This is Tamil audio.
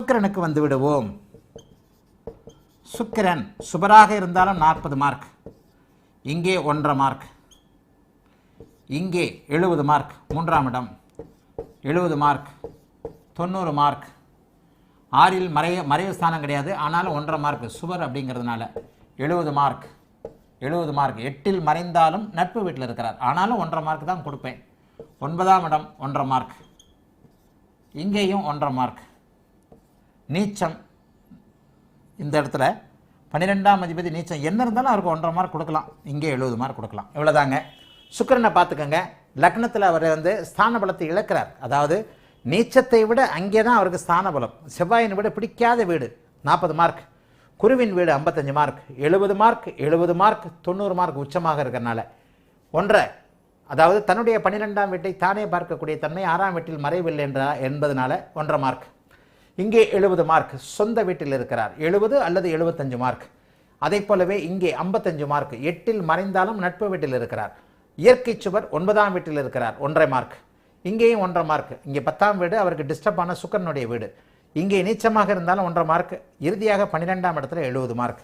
சுக்கிரனுக்கு வந்து விடுவோம். சுக்கிரன் சுபராக இருந்தாலும் 40 மார்க், இங்கே 1.5 மார்க், இங்கே 70 மார்க், 3ஆம் இடம் 70 மார்க், 90 மார்க். 6இல் மறைவு ஸ்தானம் கிடையாது, ஆனாலும் 1.5 மார்க் சுபர் அப்படிங்கிறதுனால 70 மார்க், 70 மார்க். 8இல் மறைந்தாலும் நட்பு வீட்டில் இருக்கிறார், ஆனாலும் 1.5 மார்க் தான் கொடுப்பேன். 9ஆம் இடம் 1.5 மார்க், இங்கேயும் 1.5 மார்க். நீச்சம் இந்த இடத்துல 12ஆம் அதிபதி நீச்சம் என்ன இருந்தாலும் அவருக்கு 1.5 மார்க் கொடுக்கலாம், இங்கே 70 மார்க் கொடுக்கலாம். இவ்வளோதாங்க. சுக்கிரனை பார்த்துக்கோங்க. லக்னத்தில் அவர் ஸ்தான பலத்தை இழக்கிறார். அதாவது நீச்சத்தை விட அங்கே தான் அவருக்கு ஸ்தான பலம். செவ்வாயின் விட பிடிக்காத வீடு 40 மார்க், குருவின் வீடு 55 மார்க், 70 மார்க், 70 மார்க், 90 மார்க் உச்சமாக இருக்கிறனால 1.5. அதாவது தன்னுடைய 12ஆம் வீட்டை தானே பார்க்கக்கூடிய தன்மை 6ஆம் வீட்டில் மறைவில்லை என்பதனால 1.5 மார்க். இங்கே 70 மார்க், சொந்த வீட்டில் இருக்கிறார். 70 அல்லது 75 மார்க். அதை போலவே இங்கே 55 மார்க், 8இல் மறைந்தாலும் நட்பு வீட்டில் இருக்கிறார். இயற்கை சுவர் 9ஆம் வீட்டில் இருக்கிறார், 1.5 மார்க். இங்கேயும் 1.5 மார்க். இங்கே 10ஆம் வீடு அவருக்கு டிஸ்டர்பான சுக்கிரனுடைய வீடு. இங்கே நீச்சமாக இருந்தாலும் 1.5 மார்க். இறுதியாக 12ஆம் இடத்துல 70 மார்க்.